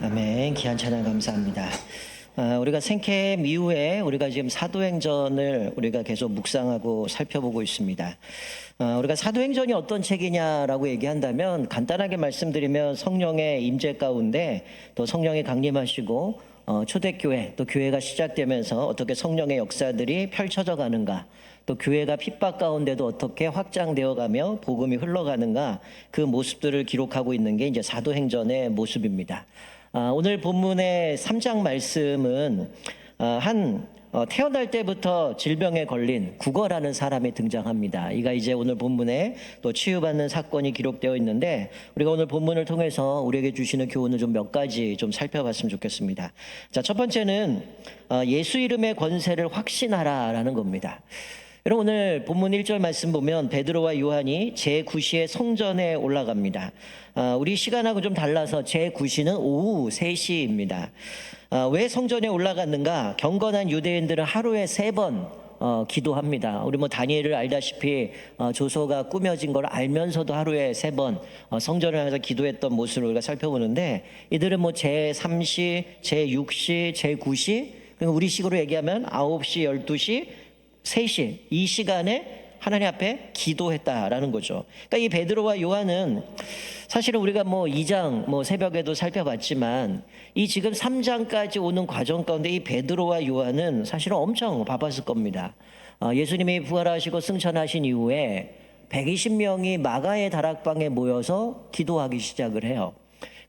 아멘. 귀한 찬양 감사합니다. 우리가 생캠 이후에 우리가 지금 사도행전을 우리가 계속 묵상하고 살펴보고 있습니다. 우리가 사도행전이 어떤 책이냐라고 얘기한다면 간단하게 말씀드리면 성령의 임재 가운데 또 성령이 강림하시고 초대교회 또 교회가 시작되면서 어떻게 성령의 역사들이 펼쳐져 가는가, 또 교회가 핍박 가운데도 어떻게 확장되어 가며 복음이 흘러가는가, 그 모습들을 기록하고 있는 게 이제 사도행전의 모습입니다. 오늘 본문의 3장 말씀은 태어날 때부터 질병에 걸린 구거라는 사람이 등장합니다. 이가 이제 오늘 본문에 또 치유받는 사건이 기록되어 있는데, 우리가 오늘 본문을 통해서 우리에게 주시는 교훈을 좀 몇 가지 좀 살펴봤으면 좋겠습니다. 자, 첫 번째는 예수 이름의 권세를 확신하라라는 겁니다. 여러분, 오늘 본문 1절 말씀 보면 베드로와 요한이 제9시에 성전에 올라갑니다. 우리 시간하고 좀 달라서 제9시는 오후 3시입니다. 왜 성전에 올라갔는가? 경건한 유대인들은 하루에 3번 기도합니다. 우리 다니엘을 알다시피 조서가 꾸며진 걸 알면서도 하루에 3번 성전을 향해서 기도했던 모습을 우리가 살펴보는데, 이들은 제3시, 제6시, 제9시, 우리 식으로 얘기하면 9시, 12시, 3시, 이 시간에 하나님 앞에 기도했다라는 거죠. 그러니까 이 베드로와 요한은 사실은 우리가 2장 새벽에도 살펴봤지만 이 지금 3장까지 오는 과정 가운데 이 베드로와 요한은 사실은 엄청 바빴을 겁니다. 예수님이 부활하시고 승천하신 이후에 120명이 마가의 다락방에 모여서 기도하기 시작을 해요.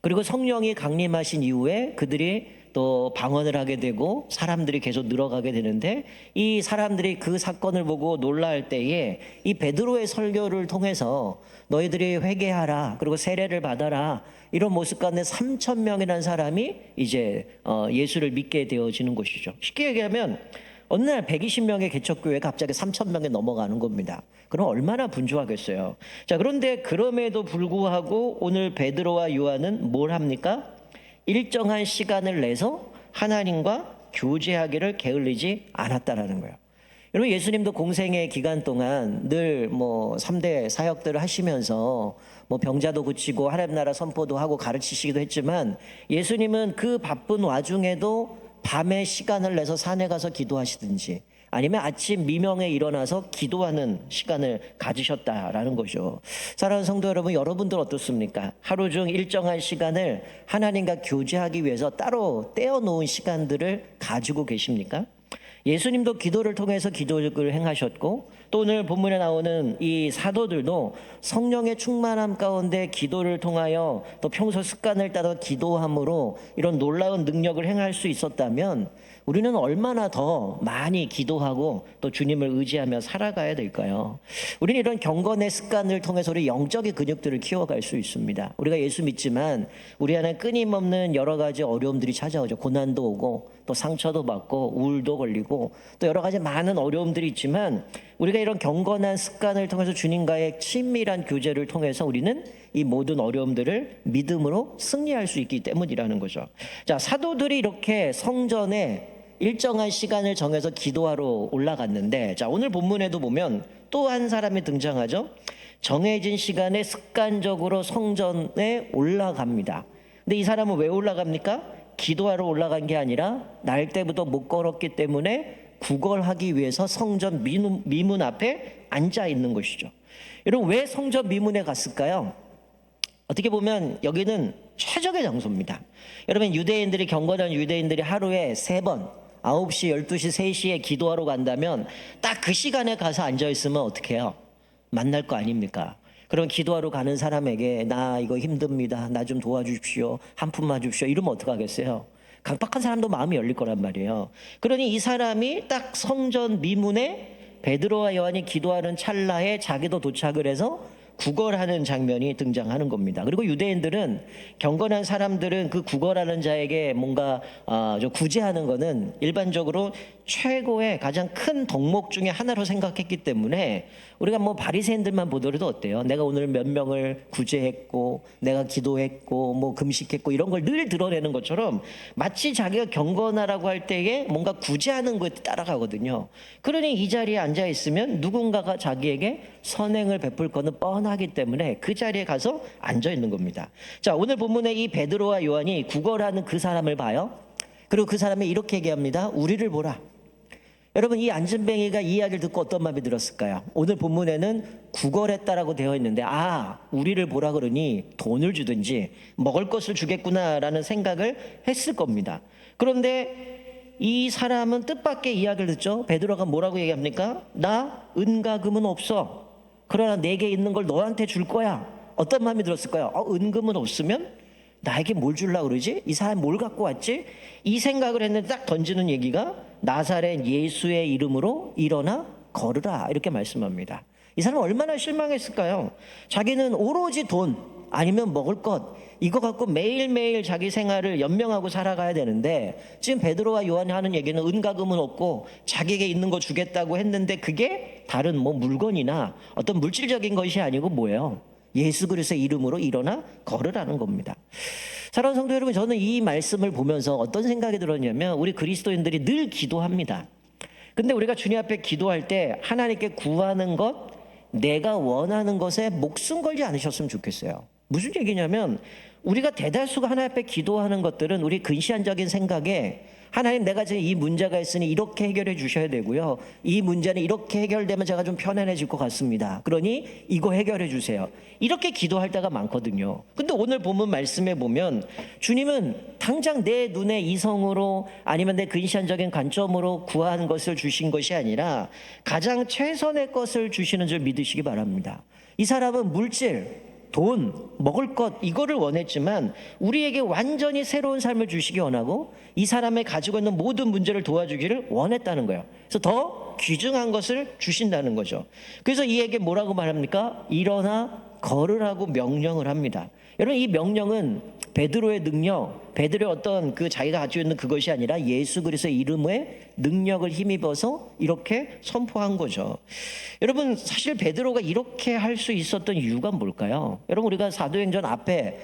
그리고 성령이 강림하신 이후에 그들이 또 방언을 하게 되고 사람들이 계속 늘어가게 되는데, 이 사람들이 그 사건을 보고 놀라할 때에 이 베드로의 설교를 통해서 너희들이 회개하라, 그리고 세례를 받아라, 이런 모습 가운데 3,000명이라는 사람이 이제 예수를 믿게 되어지는 것이죠. 쉽게 얘기하면 어느 날 120명의 개척교회가 갑자기 3,000명에 넘어가는 겁니다. 그럼 얼마나 분주하겠어요. 자, 그런데 그럼에도 불구하고 오늘 베드로와 요한은 뭘 합니까? 일정한 시간을 내서 하나님과 교제하기를 게을리지 않았다라는 거예요. 여러분, 예수님도 공생의 기간 동안 늘 3대 사역들을 하시면서 병자도 고치고 하나님 나라 선포도 하고 가르치시기도 했지만, 예수님은 그 바쁜 와중에도 밤에 시간을 내서 산에 가서 기도하시든지 아니면 아침 미명에 일어나서 기도하는 시간을 가지셨다라는 거죠. 사랑하는 성도 여러분, 여러분들 어떻습니까? 하루 중 일정한 시간을 하나님과 교제하기 위해서 따로 떼어놓은 시간들을 가지고 계십니까? 예수님도 기도를 통해서 기도를 행하셨고, 또 오늘 본문에 나오는 이 사도들도 성령의 충만함 가운데 기도를 통하여 또 평소 습관을 따라 기도함으로 이런 놀라운 능력을 행할 수 있었다면, 우리는 얼마나 더 많이 기도하고 또 주님을 의지하며 살아가야 될까요? 우리는 이런 경건의 습관을 통해서 우리 영적인 근육들을 키워갈 수 있습니다. 우리가 예수 믿지만 우리 안에 끊임없는 여러 가지 어려움들이 찾아오죠. 고난도 오고 또 상처도 받고 우울도 걸리고 또 여러 가지 많은 어려움들이 있지만, 우리가 이런 경건한 습관을 통해서 주님과의 친밀한 교제를 통해서 우리는 이 모든 어려움들을 믿음으로 승리할 수 있기 때문이라는 거죠. 자, 사도들이 이렇게 성전에 일정한 시간을 정해서 기도하러 올라갔는데, 자, 오늘 본문에도 보면 또 한 사람이 등장하죠. 정해진 시간에 습관적으로 성전에 올라갑니다. 근데 이 사람은 왜 올라갑니까? 기도하러 올라간 게 아니라 날 때부터 못 걸었기 때문에 구걸하기 위해서 성전 미문 앞에 앉아 있는 것이죠. 여러분, 왜 성전 미문에 갔을까요? 어떻게 보면 여기는 최적의 장소입니다. 여러분, 경건한 유대인들이 하루에 3번 9시, 12시, 3시에 기도하러 간다면 딱 그 시간에 가서 앉아있으면 어떻게 해요? 만날 거 아닙니까? 그럼 기도하러 가는 사람에게 나 이거 힘듭니다, 나 좀 도와주십시오, 한 푼만 주십시오, 이러면 어떡하겠어요? 강박한 사람도 마음이 열릴 거란 말이에요. 그러니 이 사람이 딱 성전 미문에 베드로와 요한이 기도하는 찰나에 자기도 도착을 해서 구걸하는 장면이 등장하는 겁니다. 그리고 유대인들은, 경건한 사람들은 그 구걸하는 자에게 뭔가 좀 구제하는 거는 일반적으로 최고의 가장 큰 덕목 중에 하나로 생각했기 때문에, 우리가 바리새인들만 보더라도 어때요? 내가 오늘 몇 명을 구제했고 내가 기도했고 금식했고 이런 걸 늘 드러내는 것처럼 마치 자기가 경건하라고 할 때에 뭔가 구제하는 거에 따라가거든요. 그러니 이 자리에 앉아 있으면 누군가가 자기에게 선행을 베풀 거는 뻔한 떠나기 때문에 그 자리에 가서 앉아 있는 겁니다. 자, 오늘 본문에 이 베드로와 요한이 구걸하는 그 사람을 봐요. 그리고 그 사람이 이렇게 얘기합니다. 우리를 보라. 여러분, 이 안진뱅이가 이 이야기를 듣고 어떤 마음이 들었을까요? 오늘 본문에는 구걸했다라고 되어 있는데, 우리를 보라 그러니 돈을 주든지 먹을 것을 주겠구나라는 생각을 했을 겁니다. 그런데 이 사람은 뜻밖의 이야기를 듣죠. 베드로가 뭐라고 얘기합니까? 나 은과 금은 없어. 그러나 내게 있는 걸 너한테 줄 거야. 어떤 마음이 들었을까요? 은금은 없으면 나에게 뭘 주려고 그러지? 이 사람 뭘 갖고 왔지? 이 생각을 했는데 딱 던지는 얘기가 나사렛 예수의 이름으로 일어나 걸으라, 이렇게 말씀합니다. 이 사람은 얼마나 실망했을까요? 자기는 오로지 돈 아니면 먹을 것, 이거 갖고 매일매일 자기 생활을 연명하고 살아가야 되는데, 지금 베드로와 요한이 하는 얘기는 은과 금은 없고 자기에게 있는 거 주겠다고 했는데 그게 다른 물건이나 어떤 물질적인 것이 아니고 뭐예요? 예수 그리스도의 이름으로 일어나 걸으라는 겁니다. 사랑하는 성도 여러분, 저는 이 말씀을 보면서 어떤 생각이 들었냐면, 우리 그리스도인들이 늘 기도합니다. 근데 우리가 주님 앞에 기도할 때 하나님께 구하는 것, 내가 원하는 것에 목숨 걸지 않으셨으면 좋겠어요. 무슨 얘기냐면, 우리가 대다수가 하나님 앞에 기도하는 것들은 우리 근시안적인 생각에 하나님, 내가 지금 이 문제가 있으니 이렇게 해결해 주셔야 되고요, 이 문제는 이렇게 해결되면 제가 좀 편안해질 것 같습니다. 그러니 이거 해결해 주세요. 이렇게 기도할 때가 많거든요. 근데 오늘 본문 말씀에 보면 주님은 당장 내 눈에 이성으로 아니면 내 근시안적인 관점으로 구한 것을 주신 것이 아니라 가장 최선의 것을 주시는 줄 믿으시기 바랍니다. 이 사람은 물질, 돈, 먹을 것, 이거를 원했지만 우리에게 완전히 새로운 삶을 주시기 원하고 이 사람이 가지고 있는 모든 문제를 도와주기를 원했다는 거예요. 그래서 더 귀중한 것을 주신다는 거죠. 그래서 이에게 뭐라고 말합니까? 일어나 걸으라고 명령을 합니다. 여러분, 이 명령은 베드로의 능력, 베드로의 어떤 그 자기가 가지고 있는 그것이 아니라 예수 그리스도의 이름의 능력을 힘입어서 이렇게 선포한 거죠. 여러분, 사실 베드로가 이렇게 할 수 있었던 이유가 뭘까요? 여러분, 우리가 사도행전 앞에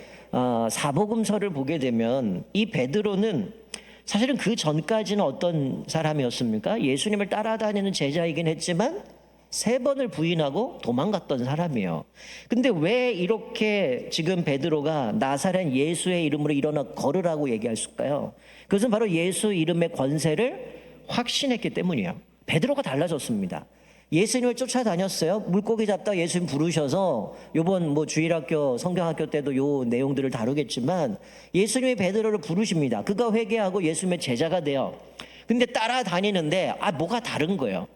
사복음서를 보게 되면 이 베드로는 사실은 그 전까지는 어떤 사람이었습니까? 예수님을 따라다니는 제자이긴 했지만 3번을 부인하고 도망갔던 사람이에요. 근데 왜 이렇게 지금 베드로가 나사렛 예수의 이름으로 일어나 걸으라고 얘기했을까요? 그것은 바로 예수 이름의 권세를 확신했기 때문이에요. 베드로가 달라졌습니다. 예수님을 쫓아다녔어요. 물고기 잡다 예수님 부르셔서, 요번 주일학교 성경학교 때도 요 내용들을 다루겠지만 예수님이 베드로를 부르십니다. 그가 회개하고 예수님의 제자가 돼요. 근데 따라다니는데 뭐가 다른 거예요.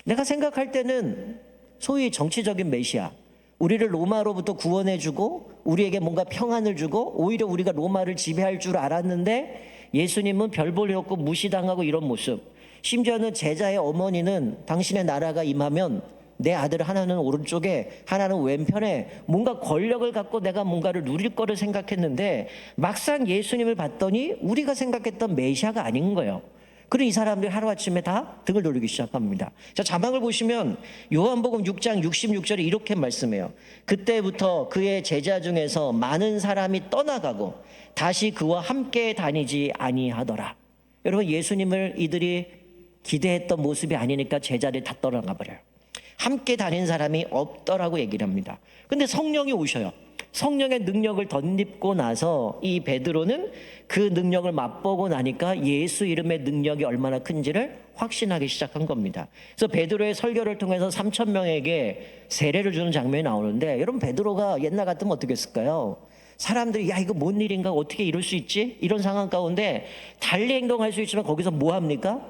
내가 생각할 때는 소위 정치적인 메시아, 우리를 로마로부터 구원해주고 우리에게 뭔가 평안을 주고 오히려 우리가 로마를 지배할 줄 알았는데 예수님은 별 볼 일 없고 무시당하고 이런 모습, 심지어는 제자의 어머니는 당신의 나라가 임하면 내 아들 하나는 오른쪽에 하나는 왼편에 뭔가 권력을 갖고 내가 뭔가를 누릴 거를 생각했는데 막상 예수님을 봤더니 우리가 생각했던 메시아가 아닌 거예요. 그리고 이 사람들이 하루아침에 다 등을 돌리기 시작합니다. 자, 자막을 보시면 요한복음 6장 66절에 이렇게 말씀해요. 그때부터 그의 제자 중에서 많은 사람이 떠나가고 다시 그와 함께 다니지 아니하더라. 여러분, 예수님을 이들이 기대했던 모습이 아니니까 제자들이 다 떠나가 버려요. 함께 다닌 사람이 없더라고 얘기를 합니다. 근데 성령이 오셔요. 성령의 능력을 덧입고 나서 이 베드로는 그 능력을 맛보고 나니까 예수 이름의 능력이 얼마나 큰지를 확신하기 시작한 겁니다. 그래서 베드로의 설교를 통해서 3,000명에게 세례를 주는 장면이 나오는데, 여러분, 베드로가 옛날 같으면 어떻게 했을까요? 사람들이 이거 뭔 일인가, 어떻게 이럴 수 있지? 이런 상황 가운데 달리 행동할 수 있지만 거기서 뭐 합니까?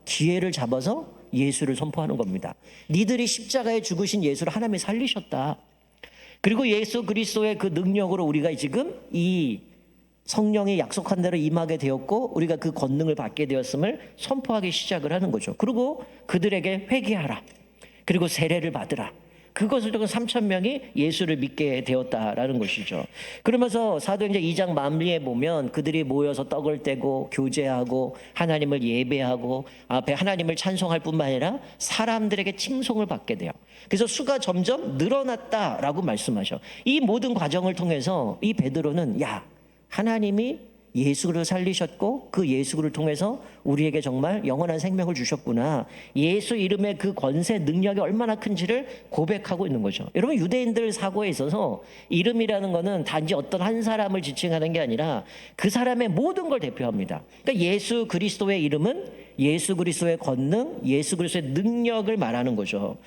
기회를 잡아서 예수를 선포하는 겁니다. 니들이 십자가에 죽으신 예수를 하나님이 살리셨다. 그리고 예수 그리스도의 그 능력으로 우리가 지금 이 성령이 약속한 대로 임하게 되었고 우리가 그 권능을 받게 되었음을 선포하기 시작을 하는 거죠. 그리고 그들에게 회개하라. 그리고 세례를 받으라. 그것을 통해 3,000명이 예수를 믿게 되었다라는 것이죠. 그러면서 사도행전 2장 말미에 보면 그들이 모여서 떡을 떼고 교제하고 하나님을 예배하고 앞에 하나님을 찬송할 뿐만 아니라 사람들에게 칭송을 받게 돼요. 그래서 수가 점점 늘어났다라고 말씀하셔. 이 모든 과정을 통해서 이 베드로는 하나님이 예수를 살리셨고 그 예수를 통해서 우리에게 정말 영원한 생명을 주셨구나. 예수 이름의 그 권세 능력이 얼마나 큰지를 고백하고 있는 거죠. 여러분, 유대인들 사고에 있어서 이름이라는 거는 단지 어떤 한 사람을 지칭하는 게 아니라 그 사람의 모든 걸 대표합니다. 그러니까 예수 그리스도의 이름은 예수 그리스도의 권능, 예수 그리스도의 능력을 말하는 거죠.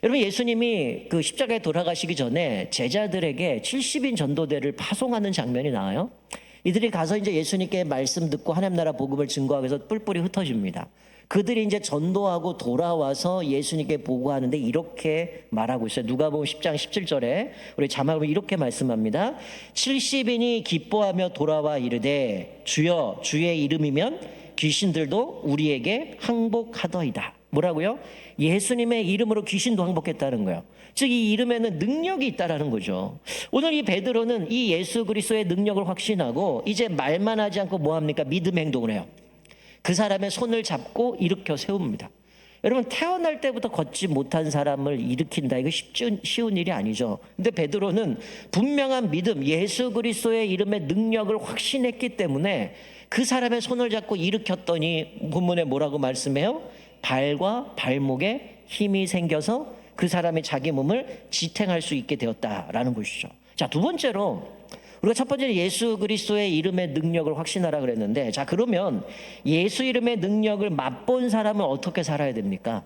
여러분, 예수님이 그 십자가에 돌아가시기 전에 제자들에게 70인 전도대를 파송하는 장면이 나와요. 이들이 가서 이제 예수님께 말씀 듣고 하나님 나라 복음을 증거하기 위해서 뿔뿔이 흩어집니다. 그들이 이제 전도하고 돌아와서 예수님께 보고하는데 이렇게 말하고 있어요. 누가복음 10장 17절에 우리 자막으로 이렇게 말씀합니다. 70인이 기뻐하며 돌아와 이르되 주여 주의 이름이면 귀신들도 우리에게 항복하더이다. 뭐라고요? 예수님의 이름으로 귀신도 항복했다는 거예요. 즉 이 이름에는 능력이 있다라는 거죠. 오늘 이 베드로는 이 예수 그리스도의 능력을 확신하고 이제 말만 하지 않고 뭐합니까? 믿음 행동을 해요. 그 사람의 손을 잡고 일으켜 세웁니다. 여러분, 태어날 때부터 걷지 못한 사람을 일으킨다, 이거 쉬운 일이 아니죠. 근데 베드로는 분명한 믿음, 예수 그리스도의 이름의 능력을 확신했기 때문에 그 사람의 손을 잡고 일으켰더니 본문에 뭐라고 말씀해요? 발과 발목에 힘이 생겨서 그 사람이 자기 몸을 지탱할 수 있게 되었다라는 것이죠. 자, 두 번째로 우리가 첫 번째는 예수 그리스도의 이름의 능력을 확신하라 그랬는데, 자, 그러면 예수 이름의 능력을 맛본 사람은 어떻게 살아야 됩니까?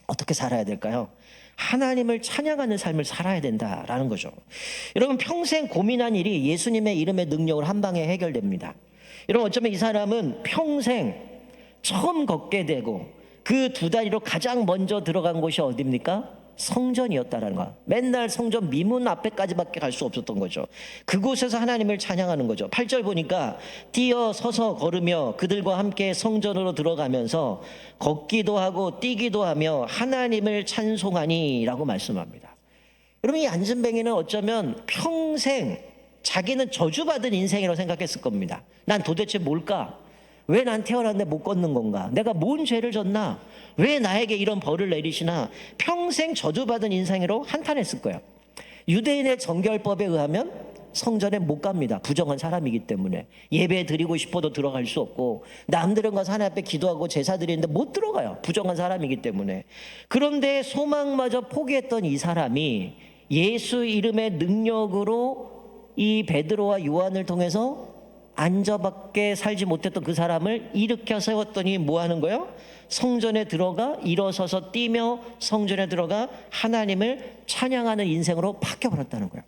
어떻게 살아야 될까요? 하나님을 찬양하는 삶을 살아야 된다라는 거죠. 여러분, 평생 고민한 일이 예수님의 이름의 능력을 한 방에 해결됩니다. 여러분, 어쩌면 이 사람은 평생 처음 걷게 되고 그 두 다리로 가장 먼저 들어간 곳이 어디입니까? 성전이었다라는 거야. 맨날 성전 미문 앞에까지밖에 갈 수 없었던 거죠. 그곳에서 하나님을 찬양하는 거죠. 8절 보니까 뛰어 서서 걸으며 그들과 함께 성전으로 들어가면서 걷기도 하고 뛰기도 하며 하나님을 찬송하니 라고 말씀합니다. 여러분, 이 안진뱅이는 어쩌면 평생 자기는 저주받은 인생이라고 생각했을 겁니다. 난 도대체 뭘까? 왜 난 태어났는데 못 걷는 건가? 내가 뭔 죄를 졌나? 왜 나에게 이런 벌을 내리시나? 평생 저주받은 인생으로 한탄했을 거예요. 유대인의 정결법에 의하면 성전에 못 갑니다. 부정한 사람이기 때문에. 예배 드리고 싶어도 들어갈 수 없고, 남들은 가서 하나님 앞에 기도하고 제사 드리는데 못 들어가요. 부정한 사람이기 때문에. 그런데 소망마저 포기했던 이 사람이 예수 이름의 능력으로 이 베드로와 요한을 통해서 안저밖에 살지 못했던 그 사람을 일으켜 세웠더니 뭐 하는 거예요? 성전에 들어가 일어서서 뛰며 성전에 들어가 하나님을 찬양하는 인생으로 바뀌어버렸다는 거예요.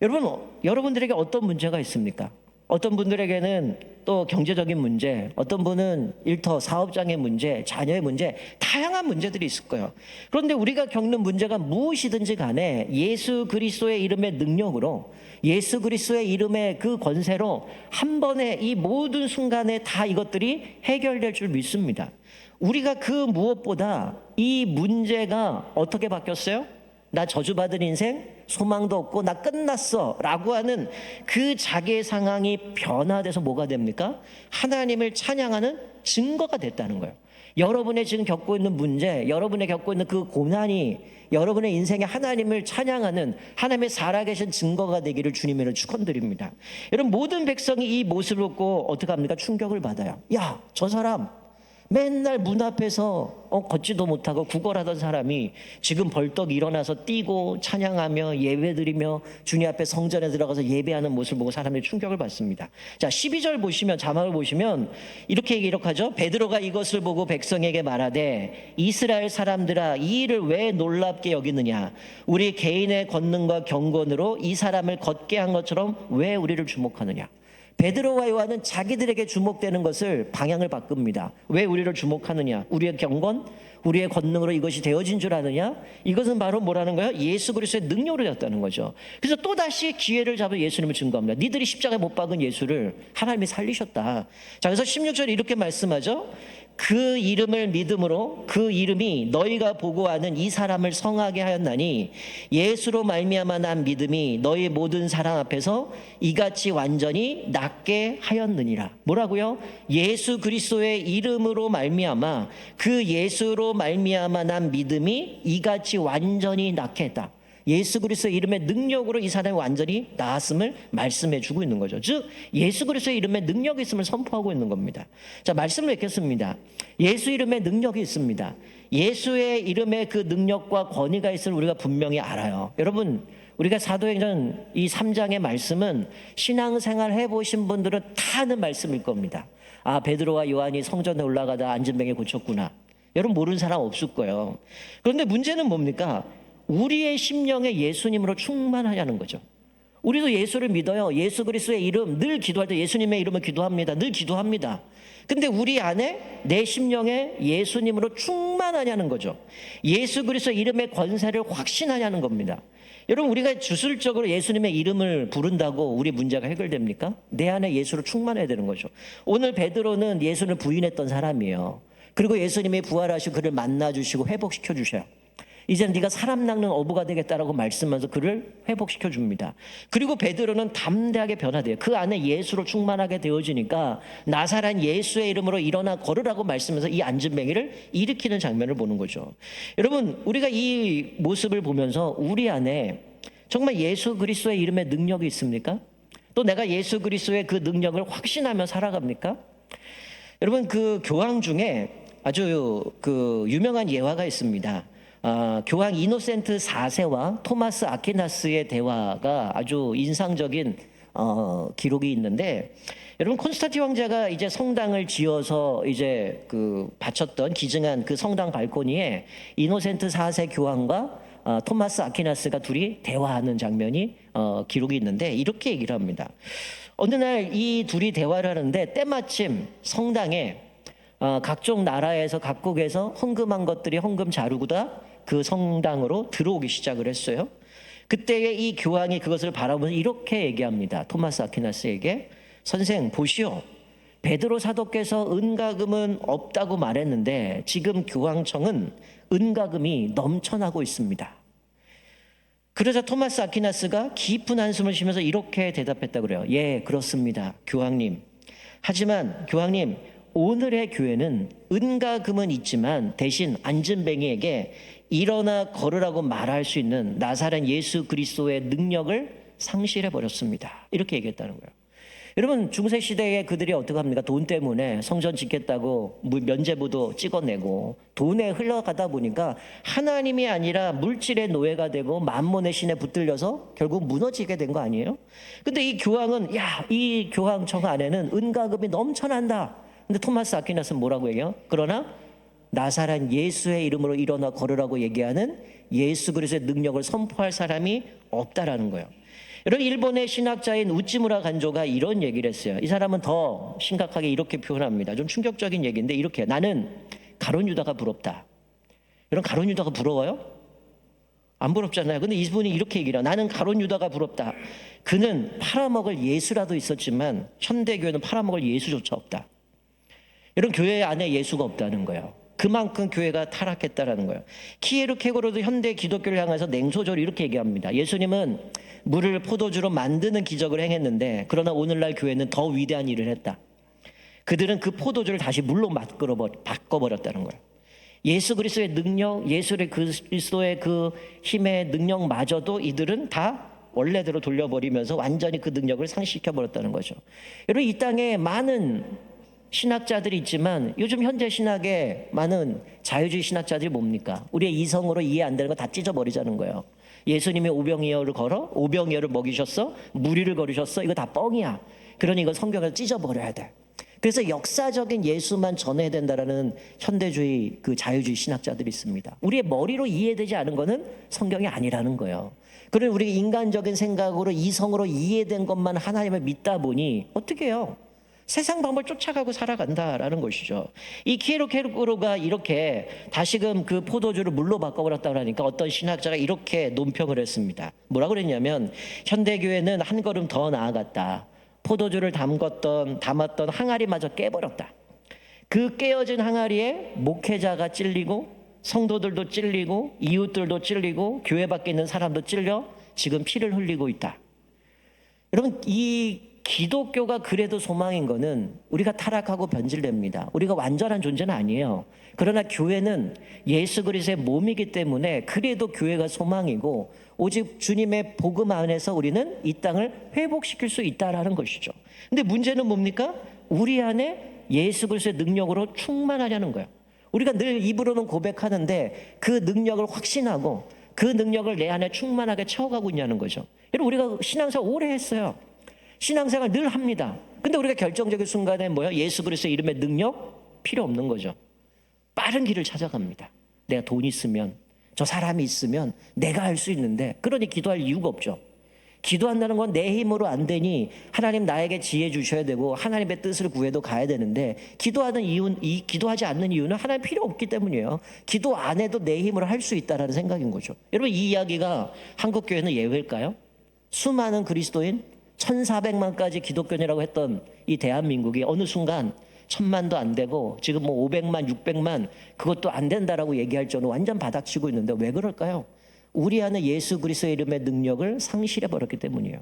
여러분, 여러분들에게 어떤 문제가 있습니까? 어떤 분들에게는 또 경제적인 문제, 어떤 분은 일터 사업장의 문제, 자녀의 문제, 다양한 문제들이 있을 거예요. 그런데 우리가 겪는 문제가 무엇이든지 간에 예수 그리스도의 이름의 능력으로, 예수 그리스도의 이름의 그 권세로 한 번에 이 모든 순간에 다 이것들이 해결될 줄 믿습니다. 우리가 그 무엇보다 이 문제가 어떻게 바뀌었어요? 나 저주받은 인생, 소망도 없고 나 끝났어 라고 하는 그 자기의 상황이 변화돼서 뭐가 됩니까? 하나님을 찬양하는 증거가 됐다는 거예요. 여러분의 지금 겪고 있는 문제, 여러분의 겪고 있는 그 고난이 여러분의 인생에 하나님을 찬양하는 하나님의 살아계신 증거가 되기를 주님으로 축원드립니다. 여러분, 모든 백성이 이 모습을 보고 어떻게 합니까? 충격을 받아요. 야, 저 사람 맨날 문 앞에서 걷지도 못하고 구걸하던 사람이 지금 벌떡 일어나서 뛰고 찬양하며 예배드리며 주님 앞에 성전에 들어가서 예배하는 모습을 보고 사람들이 충격을 받습니다. 자, 12절 보시면, 자막을 보시면 이렇게 기록하죠. 베드로가 이것을 보고 백성에게 말하되 이스라엘 사람들아, 이 일을 왜 놀랍게 여기느냐? 우리 개인의 권능과 경건으로 이 사람을 걷게 한 것처럼 왜 우리를 주목하느냐? 베드로와 요한은 자기들에게 주목되는 것을 방향을 바꿉니다. 왜 우리를 주목하느냐? 우리의 경건, 우리의 권능으로 이것이 되어진 줄 아느냐? 이것은 바로 뭐라는 거예요? 예수 그리스도의 능력으로 되었다는 거죠. 그래서 또다시 기회를 잡아 예수님을 증거합니다. 니들이 십자가에 못 박은 예수를 하나님이 살리셨다. 자, 그래서 16절에 이렇게 말씀하죠. 그 이름을 믿음으로 그 이름이 너희가 보고하는 이 사람을 성하게 하였나니 예수로 말미암아 난 믿음이 너희 모든 사람 앞에서 이같이 완전히 낫게 하였느니라. 뭐라고요? 예수 그리스도의 이름으로 말미암아, 그 예수로 말미암아 난 믿음이 이같이 완전히 낫게 했다. 예수 그리스도의 이름의 능력으로 이 사람이 완전히 나았음을 말씀해 주고 있는 거죠. 즉 예수 그리스도의 이름에 능력이 있음을 선포하고 있는 겁니다. 자, 말씀을 읽겠습니다. 예수 이름에 능력이 있습니다. 예수의 이름에 그 능력과 권위가 있음을 우리가 분명히 알아요. 여러분, 우리가 사도행전 이 3장의 말씀은 신앙생활 해보신 분들은 다 아는 말씀일 겁니다. 아, 베드로와 요한이 성전에 올라가다 안진뱅이 고쳤구나. 여러분 모르는 사람 없을 거예요. 그런데 문제는 뭡니까? 우리의 심령에 예수님으로 충만하냐는 거죠. 우리도 예수를 믿어요. 예수 그리스도의 이름 늘 기도할 때 예수님의 이름을 기도합니다. 늘 기도합니다. 근데 우리 안에 내 심령에 예수님으로 충만하냐는 거죠. 예수 그리스도의 이름의 권세를 확신하냐는 겁니다. 여러분, 우리가 주술적으로 예수님의 이름을 부른다고 우리 문제가 해결됩니까? 내 안에 예수로 충만해야 되는 거죠. 오늘 베드로는 예수를 부인했던 사람이에요. 그리고 예수님이 부활하시고 그를 만나주시고 회복시켜 주셔요. 이제는 네가 사람 낚는 어부가 되겠다라고 말씀하면서 그를 회복시켜 줍니다. 그리고 베드로는 담대하게 변화돼요. 그 안에 예수로 충만하게 되어지니까 나사렛 예수의 이름으로 일어나 걸으라고 말씀하면서 이 안진뱅이를 일으키는 장면을 보는 거죠. 여러분, 우리가 이 모습을 보면서 우리 안에 정말 예수 그리스도의 이름의 능력이 있습니까? 또 내가 예수 그리스도의 그 능력을 확신하며 살아갑니까? 여러분, 그 교황 중에 아주 그 유명한 예화가 있습니다. 교황 이노센트 4세와 토마스 아퀴나스의 대화가 아주 인상적인 기록이 있는데, 여러분 콘스탄틴 황제가 이제 성당을 지어서 이제 그 바쳤던 기증한 그 성당 발코니에 이노센트 4세 교황과 토마스 아퀴나스가 둘이 대화하는 장면이 기록이 있는데 이렇게 얘기를 합니다. 어느 날 이 둘이 대화를 하는데 때마침 성당에 각종 나라에서 각국에서 헌금한 것들이 헌금 자루구다 그 성당으로 들어오기 시작을 했어요. 그때에 이 교황이 그것을 바라보면서 이렇게 얘기합니다. 토마스 아퀴나스에게, 선생 보시오, 베드로 사도께서 은가금은 없다고 말했는데 지금 교황청은 은가금이 넘쳐나고 있습니다. 그러자 토마스 아퀴나스가 깊은 한숨을 쉬면서 이렇게 대답했다고 그래요. 예, 그렇습니다, 교황님. 하지만 교황님, 오늘의 교회는 은가금은 있지만 대신 안진뱅이에게 일어나 걸으라고 말할 수 있는 나사렛 예수 그리스도의 능력을 상실해 버렸습니다. 이렇게 얘기했다는 거예요. 여러분, 중세 시대에 그들이 어떻게 합니까? 돈 때문에 성전 짓겠다고 면죄부도 찍어내고 돈에 흘러가다 보니까 하나님이 아니라 물질의 노예가 되고 만몬의 신에 붙들려서 결국 무너지게 된 거 아니에요? 근데 이 교황은 이 교황청 안에는 은가금이 넘쳐난다. 근데 토마스 아퀴나스는 뭐라고 얘기해요? 그러나 나사렛 예수의 이름으로 일어나 걸으라고 얘기하는 예수 그리스도의 능력을 선포할 사람이 없다라는 거예요. 여러분, 일본의 신학자인 우찌무라 간조가 이런 얘기를 했어요. 이 사람은 더 심각하게 이렇게 표현합니다. 좀 충격적인 얘기인데 이렇게, 나는 가룟 유다가 부럽다. 여러분, 가룟 유다가 부러워요? 안 부럽잖아요. 근데 이분이 이렇게 얘기를 해요. 나는 가룟 유다가 부럽다. 그는 팔아먹을 예수라도 있었지만 현대교회는 팔아먹을 예수조차 없다. 이런 교회 안에 예수가 없다는 거예요. 그만큼 교회가 타락했다라는 거예요. 키에르케고르도 현대 기독교를 향해서 냉소적으로 이렇게 얘기합니다. 예수님은 물을 포도주로 만드는 기적을 행했는데 그러나 오늘날 교회는 더 위대한 일을 했다. 그들은 그 포도주를 다시 물로 바꿔버렸다는 거예요. 예수 그리스도의 능력, 예수 그리스도의 그 힘의 능력마저도 이들은 다 원래대로 돌려버리면서 완전히 그 능력을 상실시켜버렸다는 거죠. 여러분, 이 땅에 많은 신학자들이 있지만 요즘 현대 신학의 많은 자유주의 신학자들이 뭡니까? 우리의 이성으로 이해 안 되는 거 다 찢어버리자는 거예요. 예수님이 오병이어를 걸어? 오병이어를 먹이셨어? 무리를 거르셨어? 이거 다 뻥이야. 그러니 이거 성경에서 찢어버려야 돼. 그래서 역사적인 예수만 전해야 된다라는 현대주의 그 자유주의 신학자들이 있습니다. 우리의 머리로 이해되지 않은 거는 성경이 아니라는 거예요. 그리고 우리 인간적인 생각으로 이성으로 이해된 것만 하나님을 믿다 보니 어떻게 해요? 세상 방법을 쫓아가고 살아간다라는 것이죠. 이 키에르케고르가 이렇게 다시금 그 포도주를 물로 바꿔버렸다고 하니까 어떤 신학자가 이렇게 논평을 했습니다. 뭐라고 그랬냐면, 현대교회는 한 걸음 더 나아갔다. 포도주를 담았던 항아리마저 깨버렸다. 그 깨어진 항아리에 목회자가 찔리고 성도들도 찔리고 이웃들도 찔리고 교회 밖에 있는 사람도 찔려 지금 피를 흘리고 있다. 여러분, 이 기독교가 그래도 소망인 거는 우리가 타락하고 변질됩니다. 우리가 완전한 존재는 아니에요. 그러나 교회는 예수 그리스도의 몸이기 때문에 그래도 교회가 소망이고 오직 주님의 복음 안에서 우리는 이 땅을 회복시킬 수 있다라는 것이죠. 근데 문제는 뭡니까? 우리 안에 예수 그리스도의 능력으로 충만하냐는 거예요. 우리가 늘 입으로는 고백하는데 그 능력을 확신하고 그 능력을 내 안에 충만하게 채워가고 있냐는 거죠. 여러분, 우리가 신앙생활 오래 했어요. 신앙생활 늘 합니다. 근데 우리가 결정적인 순간에 뭐야? 예수 그리스도의 이름의 능력 필요 없는 거죠. 빠른 길을 찾아갑니다. 내가 돈 있으면, 저 사람이 있으면 내가 할 수 있는데, 그러니 기도할 이유가 없죠. 기도한다는 건 내 힘으로 안 되니 하나님 나에게 지혜 주셔야 되고 하나님의 뜻을 구해도 가야 되는데, 기도하지 않는 이유는 하나님 필요 없기 때문이에요. 기도 안 해도 내 힘으로 할 수 있다라는 생각인 거죠. 여러분, 이 이야기가 한국 교회는 예외일까요? 수많은 그리스도인 1,400만까지 기독교인이라고 했던 이 대한민국이 어느 순간 1,000만도 안 되고 지금 뭐 500만, 600만 그것도 안 된다라고 얘기할 정도로 완전 바닥치고 있는데 왜 그럴까요? 우리 안에 예수 그리스도의 이름의 능력을 상실해 버렸기 때문이에요.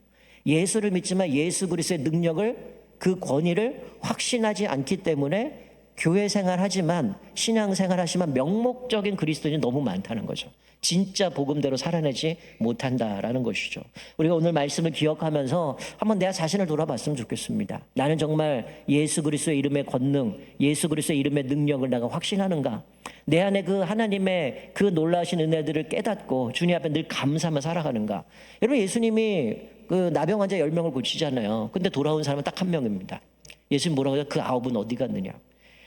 예수를 믿지만 예수 그리스도의 능력을, 그 권위를 확신하지 않기 때문에 교회 생활하지만, 신앙 생활하지만 명목적인 그리스도인이 너무 많다는 거죠. 진짜 복음대로 살아내지 못한다라는 것이죠. 우리가 오늘 말씀을 기억하면서 한번 내 자신을 돌아봤으면 좋겠습니다. 나는 정말 예수 그리스도의 이름의 권능, 예수 그리스도의 이름의 능력을 내가 확신하는가? 내 안에 그 하나님의 그 놀라우신 은혜들을 깨닫고 주님 앞에 늘 감사하며 살아가는가? 여러분, 예수님이 그 나병 환자 10명을 고치잖아요. 근데 돌아온 사람은 딱 한 명입니다. 예수님 뭐라고 해요? 그 9은 어디 갔느냐?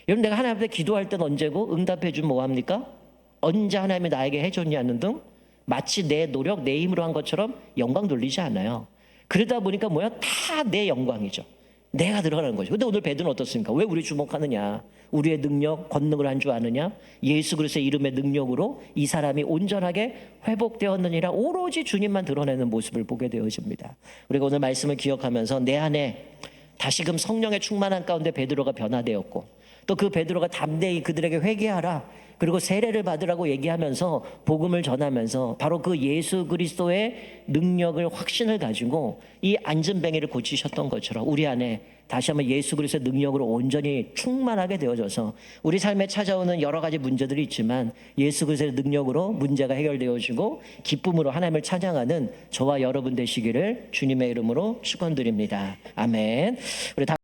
여러분, 내가 하나님 앞에 기도할 때는 언제고 응답해 주면 뭐합니까? 언제 하나님이 나에게 해줬냐는 등 마치 내 노력, 내 힘으로 한 것처럼 영광 돌리지 않아요. 그러다 보니까 뭐야? 다 내 영광이죠. 내가 들어가는 거죠. 근데 오늘 베드로는 어떻습니까? 왜 우리 주목하느냐? 우리의 능력, 권능을 한 줄 아느냐? 예수 그리스도의 이름의 능력으로 이 사람이 온전하게 회복되었느니라 오로지 주님만 드러내는 모습을 보게 되어집니다. 우리가 오늘 말씀을 기억하면서 내 안에 다시금 성령의 충만한 가운데 베드로가 변화되었고, 또 그 베드로가 담대히 그들에게 회개하라, 그리고 세례를 받으라고 얘기하면서 복음을 전하면서 바로 그 예수 그리스도의 능력을, 확신을 가지고 이 안진뱅이를 고치셨던 것처럼 우리 안에 다시 한번 예수 그리스도의 능력으로 온전히 충만하게 되어져서 우리 삶에 찾아오는 여러 가지 문제들이 있지만 예수 그리스도의 능력으로 문제가 해결되어지고 기쁨으로 하나님을 찬양하는 저와 여러분 되시기를 주님의 이름으로 축원드립니다. 아멘. 우리